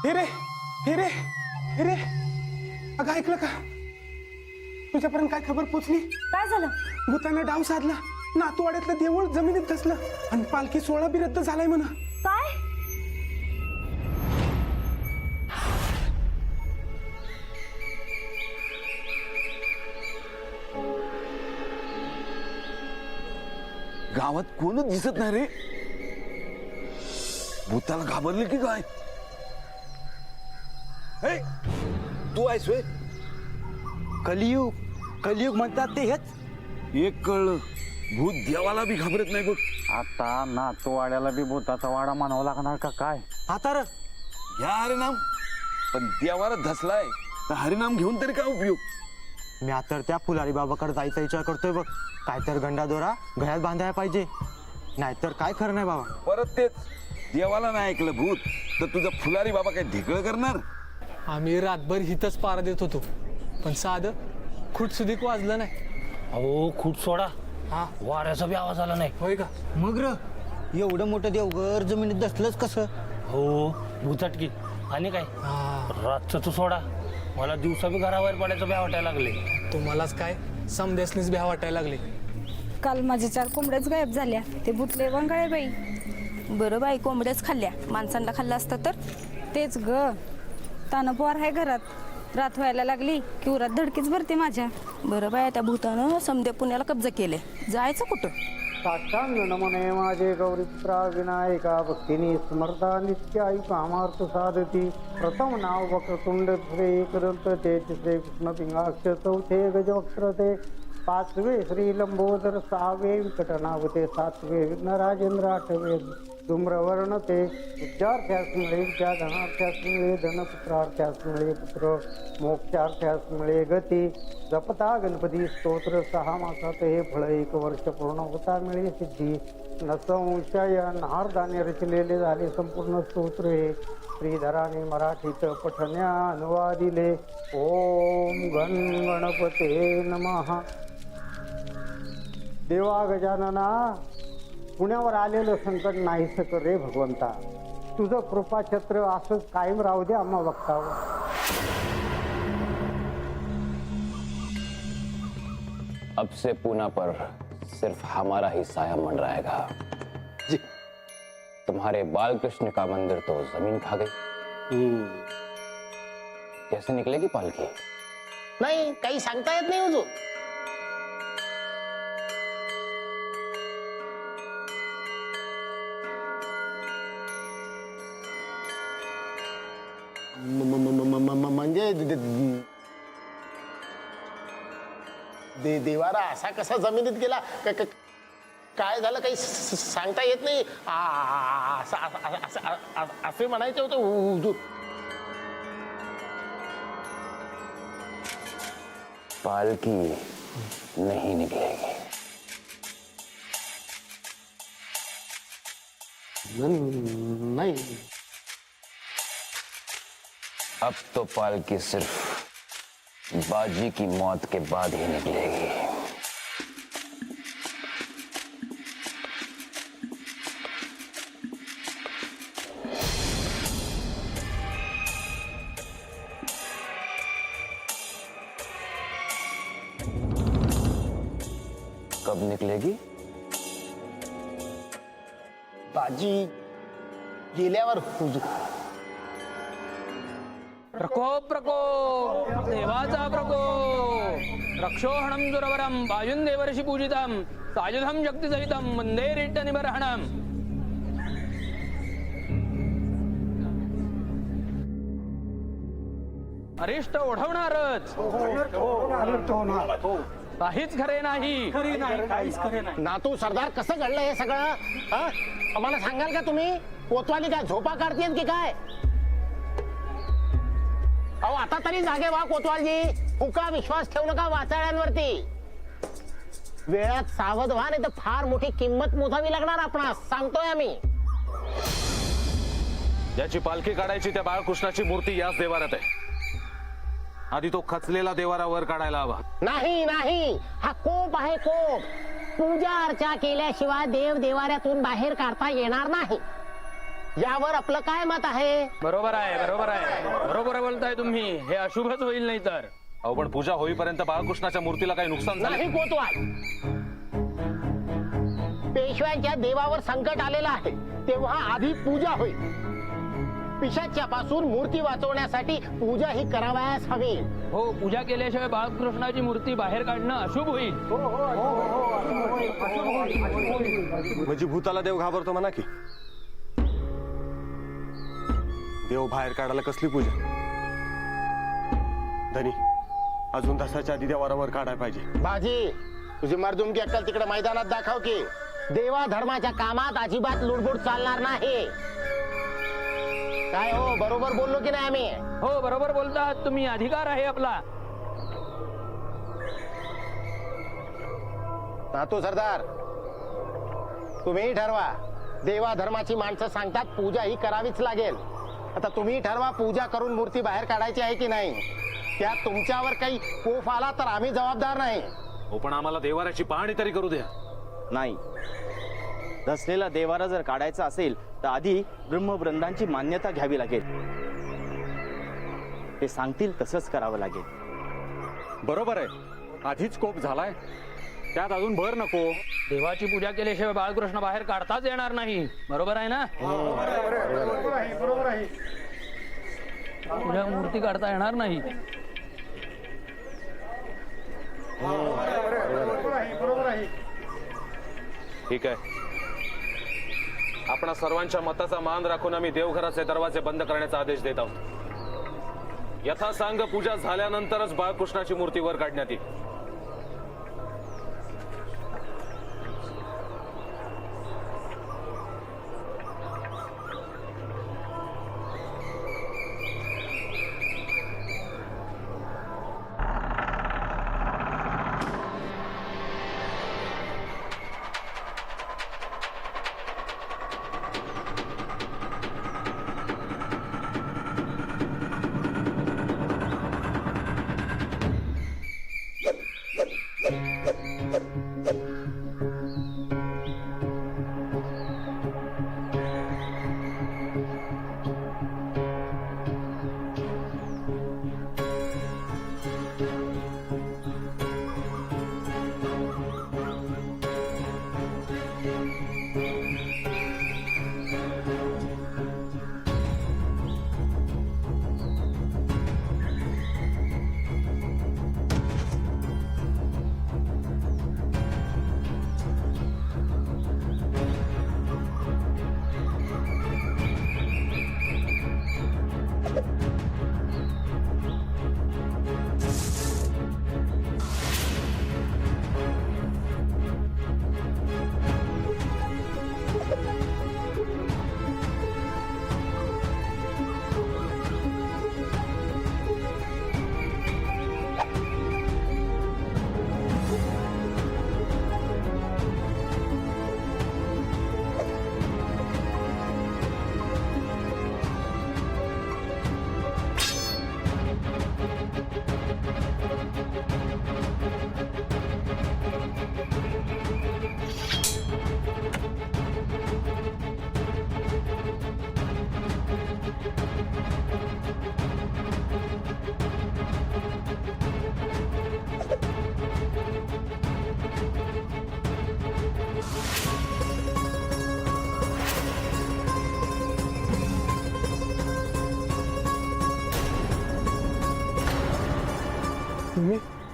हिरे हिरे हिरे, अगं ऐकलं का? तुझ्यापर्यंत काय खबर पोचली? काय झालं? भूतानं डाव साधला, नातूवाड्यातलं देऊळ जमिनीत धसलं आणि पालखी सोहळा बी रद्द झालाय म्हणा. काय? गावात कोणच दिसत नाही रे. भूताला घाबरले की काय? हे, तू आहेस वे? कलियुग कलियुग म्हणतात ते हेच. एक कळलं, भूत देवाला बी घाबरत नाही बघ. आता नातूवाड्याला बी भूताचा वाडा मानावा लागणार का काय? आता र या हरिनाम, पण देवाला धसलाय तर हरिनाम घेऊन तरी काय उपयोग? मी आता त्या फुलारी बाबाकडे जायचा विचार करतोय बघ. काय तर गंडा दोरा गळ्यात बांधायला पाहिजे, नाहीतर काय खरं नाही बाबा. परत तेच, देवाला नाही ऐकलं भूत तर तुझा फुलारी बाबा काय ढिकळ करणार? आम्ही रातभर हिथच पारा देत होतो, पण साधं खुट सुधीक वाजलं नाही. अहो खूट सोडा, हा वाऱ्याचा बी आवाज आला नाही. होय का? मग र एवढं मोठं देवघर जमिनीत दसलंच कसं? हो भूताटकी. आणि काय हा, रातचं तू सोडा, मला दिवसा बी घराबाहेर पडायचं भ्या वाटायला लागले. तुम्हालाच काय समदेसनीच भ्या वाटायला लागले. काल माझ्या 4 कोंबड्याच गायब झाल्या. ते भुतले वंगाळे बाई. बरं बाई, कोंबड्याच खाल्ल्या, माणसांना खाल्लं असतं तर. तेच ग, तानपोर आहे घरात. रात व्हायला लागली की उरात धडकीच भरते माझ्या. बरं बाई, त्या भूतानं समदे पुण्याला कब्जा केले, जायचं कुठं? साष्टांग नमने माझे गौरीपुत्रा विनायका, भक्तिनी स्मरता नित्य आई कामार्थ साधती. प्रथम नाव वक्रतुंड, दुसरे एकदंत ते, तिसरे कृष्णपिंगाक्ष, चौथे गजवक्त्र ते, 5वे श्री लंबोदर, 6वे विकटनावते, 7वे विघ्नराजेंद्र, 8वे धूम्रवर्ण ते. विद्यार्थ्यास मिळे विद्या, धनार्थ्यास मिळे धन, पुत्रार्थ्यास मिळे पुत्र, मोक्षार्थ्यास मिळे गती. जपता गणपती स्तोत्र 6 मासात हे फळ 1 वर्ष पूर्ण होता मिळे सिद्धी. न संशय नारदाने रचलेले झाले संपूर्ण स्तोत्र हे. श्रीधराने मराठीत पठण्या अनुवादिले. ओम गण गणपते नमः. देवा गजानना, पुण्यावर आलेलं संकट नाहीसं कर रे भगवंता. तुझं कृपाछत्र असंच कायम राहू दे आम्हा बघतावर. अब से पूना पर सिर्फ हमारा ही साया मंडराएगा। जी, तुम्हारे बालकृष्ण का मंदिर तो जमीन खा गई। कैसे निकलेगी पालकी? नाही, काही सांगता येत नाही हुजूर. म्हणजे देवारा असा कसा जमिनीत गेला, काय झालं काही सांगता येत नाही. असे म्हणायचे होते हुजूर. पालकी नहीं निकलेगी। नाही, अब तो पालकी सिर्फ बाजी की मौत के बाद ही निकलेगी। कब निकलेगी? बाजी गेल्यावर हुजूर. प्रकोप प्रकोप देवाचा प्रकोप. रक्षोहणम दुरवरम वायुन देवर्षि पूजितम सायुधम शक्ति सहितम वंदे रिट्ट निबर्हणम. अरिष्ट ओढवणारच, काहीच खरे नाही. नातू सरदार, कसं घडलं हे सगळं? आम्हाला सांगाल का तुम्ही? कोतवाली काय झोपा काढतीये की काय? अहो आता तरी जागे व्हा कोतवालजी. फुका विश्वास ठेवू नका वाचाळ्यांवरती. वेळात सावध व्हा, नाही तर फार मोठी किंमत मोजावी लागणार आपणास, सांगतोय आम्ही. ज्याची पालखी काढायची त्या बाळकृष्णाची मूर्ती याच देवारात आहे. आधी तो खचलेला देवारा वर काढायला हवा. नाही नाही, हा कोप आहे कोप. पूजा अर्चा केल्याशिवाय देव देवाऱ्यातून बाहेर काढता येणार नाही. यावर आपलं काय मत आहे? बरोबर आहे बरोबर बोलताय तुम्ही. हे अशुभच होईल नाही तर. अहो पण पूजा होईपर्यंत बाळकृष्णाच्या मूर्तीला काही नुकसान झालं? नाही कोतवाल, पेशव्यांच्या देवावर संकट आलेलं आहे, तेव्हा आधी पूजा होईल. पिशाच्यापासून मूर्ती वाचवण्यासाठी पूजा ही करावयास हवी. हो, पूजा केल्याशिवाय बाळकृष्णाची मूर्ती बाहेर काढणं अशुभ होईल. म्हणजे भूताला देव घाबरतो म्हणा की. देव बाहेर काढायला कसली पूजा? धनी, अजून तासाच्या आधी देवारावर काढायला पाहिजे. बाजी, तुझी मर्दुमकी अक्कल तिकडे मैदानात दाखव की. देवा धर्माच्या कामात अजिबात लुडबुड चालणार नाही. काय हो, बरोबर बोललो की नाही आम्ही? हो, बरोबर बोलतात तुम्ही. अधिकार आहे आपला. नातू सरदार, तुम्ही ठरवा. देवा धर्माची माणसं सांगतात पूजा ही करावीच लागेल. आता तुम्ही ठरवा, पूजा करून मूर्ती बाहेर काढायची आहे की नाही. त्यात तुमच्यावर काही कोफ आला तर आम्ही जबाबदार नाही. हो पण आम्हाला देवाऱ्याची पाहणी तरी करू द्या. नाही, धसलेला देवारा जर काढायचा असेल तर आधी ब्रह्मवृंदांची मान्यता घ्यावी लागेल. ते सांगतील तसंच करावं लागेल. बरोबर आहे, आधीच कोप झालाय, त्यात अजून भर नको. देवाची पूजा केल्याशिवाय बाळकृष्ण बाहेर काढताच येणार नाही. बरोबर आहे ना? पूजा मूर्ती काढता येणार नाही. ठीक आहे, आपणा सर्वांच्या मताचा मान राखून आम्ही देवघराचे दरवाजे बंद करण्याचा आदेश देत आहोत. यथासांग पूजा झाल्यानंतरच बाळकृष्णाची मूर्ती वर काढण्यात येईल.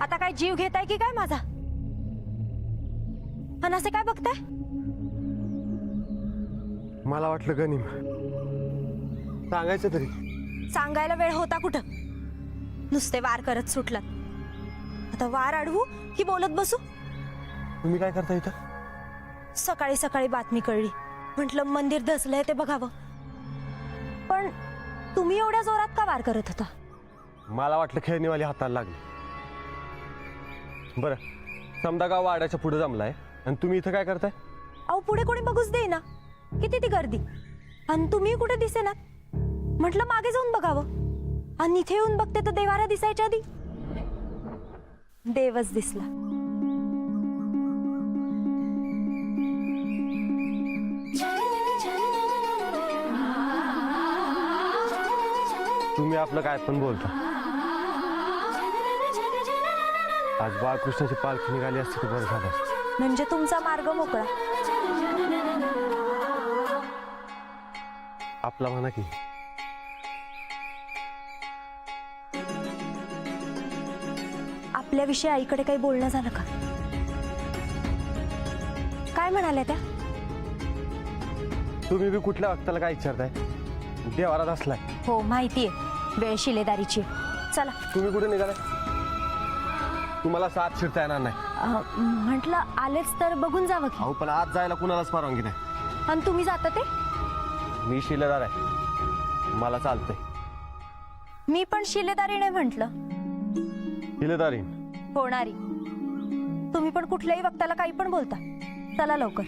आता काय जीव घेताय की काय माझा? पण असे काय बघताय? मला वाटलं गनिम सांगायचं तरी. सांगायला वेळ होता कुठं? नुसते वार करत सुटलात. आता वार अडवू की बोलत बसू? तुम्ही काय करता इथं? सकाळी सकाळी बातमी कळली, म्हटलं मंदिर धसलंय ते बघावं. पण तुम्ही एवढ्या जोरात का वार करत होता? मला वाटलं खेळणीवाली हाताला लागली. बरं, समजा गाव वाड्याच्या पुढे जमलाय आणि तुम्ही इथं काय करताय? अहो, पुढे कोणी बघूच देईना. किती ती गर्दी, आणि तुम्ही कुठे दिसेना. म्हटलं मागे जाऊन बघावं, आणि इथे येऊन बघते तर देवारा दिसायच्या आधी देवच दिसला. तुम्ही आपलं काय पण बोलता. आज बाळकृष्णाची पालखी निघाली असती तर बरं झालं असतं. म्हणजे तुमचा मार्ग मोकळा. आपला म्हणा की. आपल्याविषयी आईकडे काही बोलणं झालं का? काय म्हणाल्या त्या? तुम्ही बी कुठल्या वक्ताला काय विचारताय? देवारात असलाय. हो माहितीये, वेळ शिलेदारीची. चला. तुम्ही कुठे निघालाय? तुम्हाला साथ शिरता येणार नाही. म्हटलं आलेच तर बघून जावं की. अहो पण आज जायला कुणालाच परवानगी नाही. आणि तुम्ही जाता ते? मी शिलेदार आहे, मला चालतंय. मी पण शिलेदारी नाही म्हटलं, शिलेदारी होणारी. तुम्ही पण कुठल्याही वक्ताला काही पण बोलता. चला लवकर.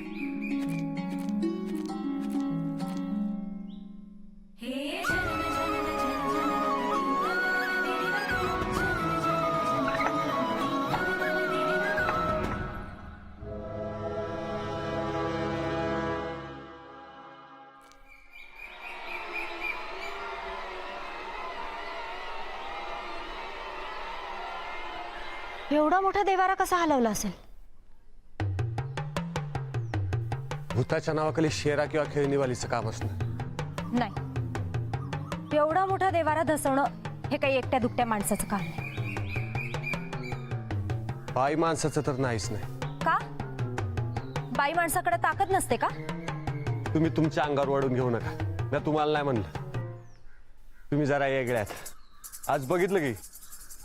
एवढा मोठा देवारा कसा हलवला असेल? भूताच्या नावाखाली शेरा किंवा खेळणीवालीचं काम असणं. नाही, एवढा मोठा देवारा धसवणं हे काही एकट्या दुकट्या माणसाचं काम नाही. बाई माणसाचं तर नाहीच नाही. का? बाई माणसाकडे ताकद नसते का? तुम्ही तुमच्या अंगावर वाढून घेऊ नका. मी तुम्हाला नाही म्हणलं, तुम्ही जरा वेगळ्यात. आज बघितलं की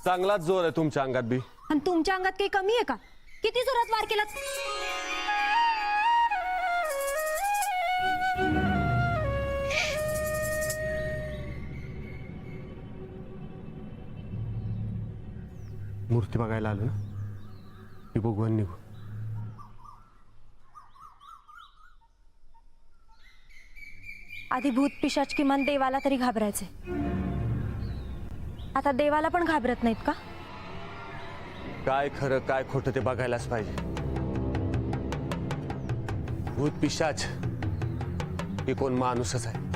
चांगलाच जोर आहे तुमच्या अंगात बी. आणि तुमच्या अंगात काही कमी आहे का? किती जोरात वार केलात? मूर्ती बघायला आलो ना, की बघू आणि निघू. आधी भूत पिशाच किमान देवाला तरी घाबरायचे. आता देवाला पण घाबरत नाहीत का? काय खरं काय खोटं ते बघायलाच पाहिजे. भूत पिशाच हे कोण माणूसच आहे.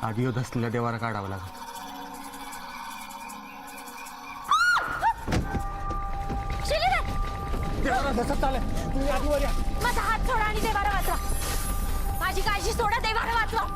आधी असलेल्या देवाला काढावं लागेल. माझा हात सोडा आणि देवारा वाचवा. माझी काळजी सोडा, देवारा वाचवा.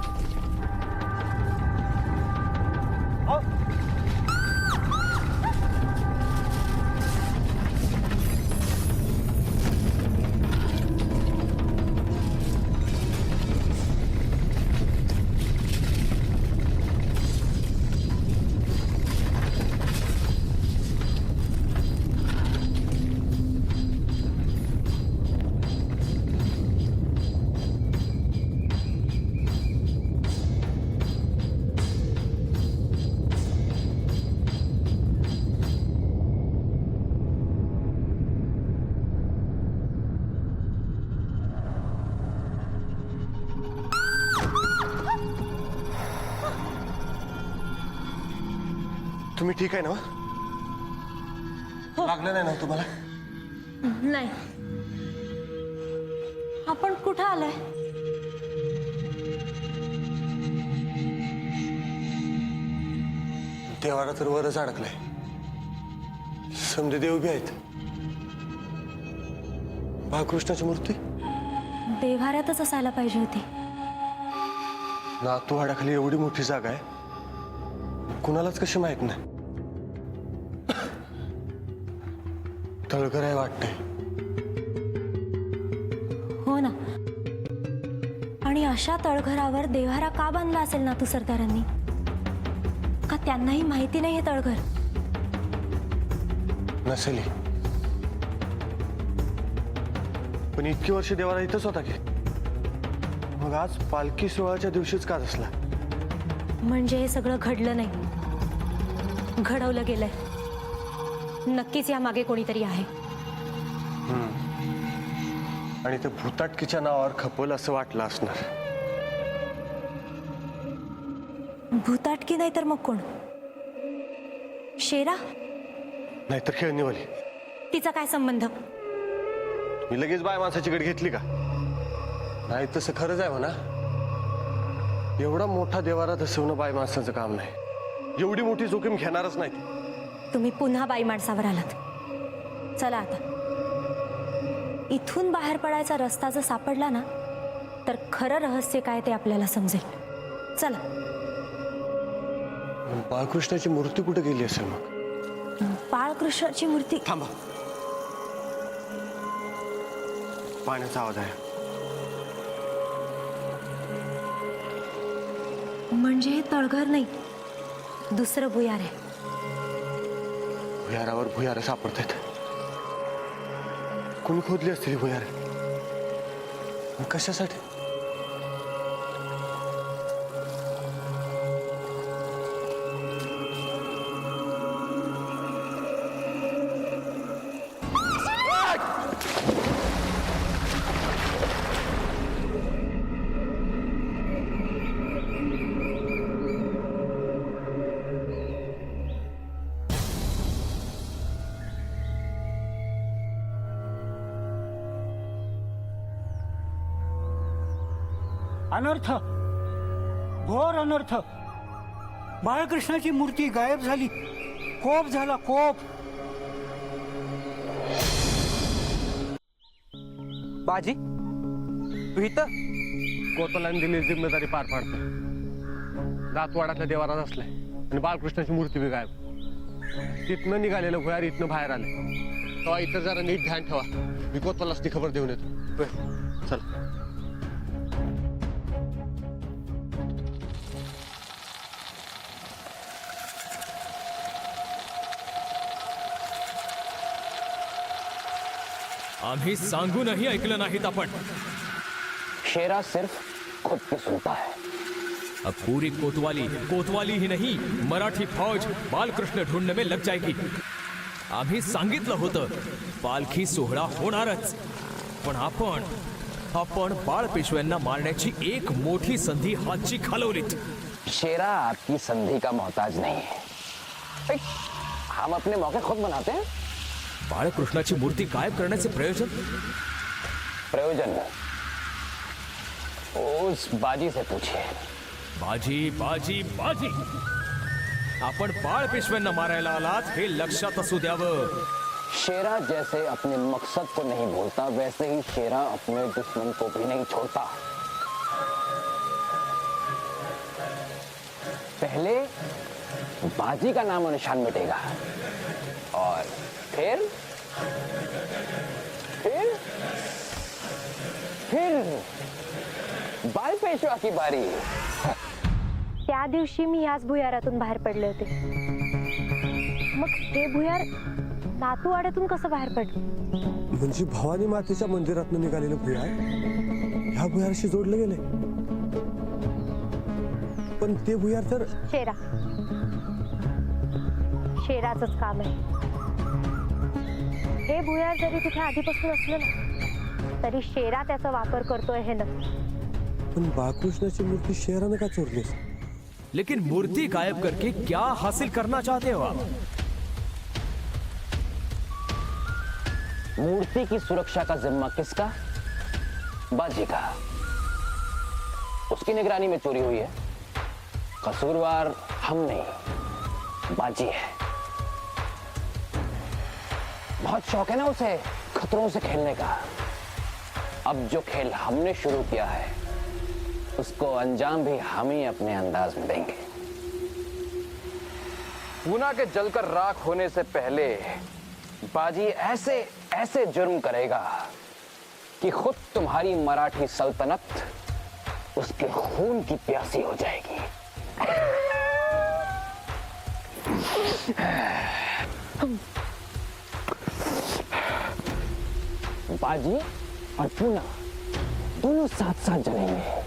तुम्ही ठीक आहे ना? लागलं नाही ना तुम्हाला? नाही. आपण कुठं आलोय? देवारा तर वरच अडकलाय. समजे देव बी आहेत. बाळकृष्णाची मूर्ती देवाऱ्यातच असायला पाहिजे होती. नातूवाड्याखाली एवढी मोठी जागा आहे, कुणालाच कशी माहित नाही. तळघर आहे वाटतंय. हो ना. आणि अशा तळघरावर देवारा का बांधला असेल नातू सरदारांनी? का त्यांनाही माहिती नाही हे तळघर? नसेल. पण इतकी वर्ष देवारा इथंच होता की? मग आज पालखी सोहळ्याच्या दिवशीच का असला? म्हणजे हे सगळं घडलं नाही, घडवलं गेलंय. नक्कीच या मागे कोणीतरी आहे. आणि ते भूताटकीच्या नावावर खपवलं असं वाटलं असणार. भूताटकी नाही तर मग कोण? शेरा? नाहीतर खेळणीवाली. तिचा काय संबंध? मी लगेच बाय माणसाची गड घेतली का? नाही तसं खरंच आहे म्हणा. एवढा मोठा देवारा धसवणं बाय माणसाचं काम नाही. एवढी मोठी जोखीम घेणारच नाही ती. तुम्ही पुन्हा बाई माणसावर आलात. चला आता, इथून बाहेर पडायचा रस्ता जर सापडला ना तर खरं रहस्य काय ते आपल्याला समजेल. चला. बाळकृष्णाची मूर्ती कुठे गेली असेल मग? बाळकृष्णाची मूर्ती? थांबा, पाण्याचा आवाज आहे. म्हणजे हे तळघर नाही, दुसरं भुयार आहे. भुयारावर भुयार सापडतात. कोणी खोदली असतील भुयार? कशासाठी? अनर्थ, घोर अनर्थ. बाळकृष्णाची मूर्ती गायब झाली. कोप झाला, कोप. बाजी तू इथं? कोतलाने दिली जिम्मेदारी पार पाडतो. दातवाडातल्या देवारात असलाय आणि बाळकृष्णाची मूर्ती बी गायब. तिथनं निघालेलं भुयार इथनं बाहेर आले. तेव्हा इथं जरा नीट ध्यान ठेवा. मी कोतवालाच ती खबर देऊन येतो. चल. आम्ही सांगूनही ऐकलं नाहीत आपण. शेरा सिर्फ खुद की सुनता है. अब पूरी कोतवाली ही नहीं, मराठी फौज बालकृष्ण ढूंढने में लग जाएगी. आम्ही सांगितलं होतं पालखी सोहळा होणारच, पण आपण बाळ पेशव्यांना मारण्याची एक मोठी संधी हातची घालवलीत. शेरा आपकी संधि का मोहताज नहीं है. हम अपने मौके खुद बनाते हैं. बाळकृष्णाची मूर्ती गायब करण्याचे प्रयोजन उस बाजी से पूछिए. बाजी आपण बाळ पेशव्यांना मारायला आलात हे लक्षात असू द्यावं. शेरा जैसे अपने मकसद को नहीं भूलता, वैसे ही शेरा अपने दुश्मन को भी नहीं छोड़ता. पहले बाजी का नाम और निशान मिटेगा और फिर बाल पेशवा की बारी. त्या दिवशी मी याच भुयारातून बाहेर पडले होते. मग हे भुयार नातूवाड्यातून कसं बाहेर पडलं? म्हणजे भवानी मातेच्या मंदिरातून निघालेलं भुयार ह्या भुयाराशी जोडलं गेले. पण ते भुयार तर शेराचंच काम आहे. हे भुयार जरी तिथे आधीपासून असलं ना तरी शेरा त्याचा वापर करतोय हे नक्की. पण बाळकृष्णाची मूर्ती शेरानं का चोरली? लेकिन मूर्ति गायब करके क्या हासिल करना चाहते हो आप? मूर्ति की सुरक्षा का जिम्मा किसका? बाजी का. उसकी निगरानी में चोरी हुई है. कसूरवार हम नहीं, बाजी है. बहुत शौक है ना उसे खतरों से खेलने का. अब जो खेल हमने शुरू किया है उसको अंजाम भी हम ही अपने अंदाज में देंगे. पूना के जलकर राख होने से पहले बाजी ऐसे ऐसे जुर्म करेगा कि खुद तुम्हारी मराठी सल्तनत उसके खून की प्यासी हो जाएगी. बाजी और पूना दोनों साथ साथ जलेंगे.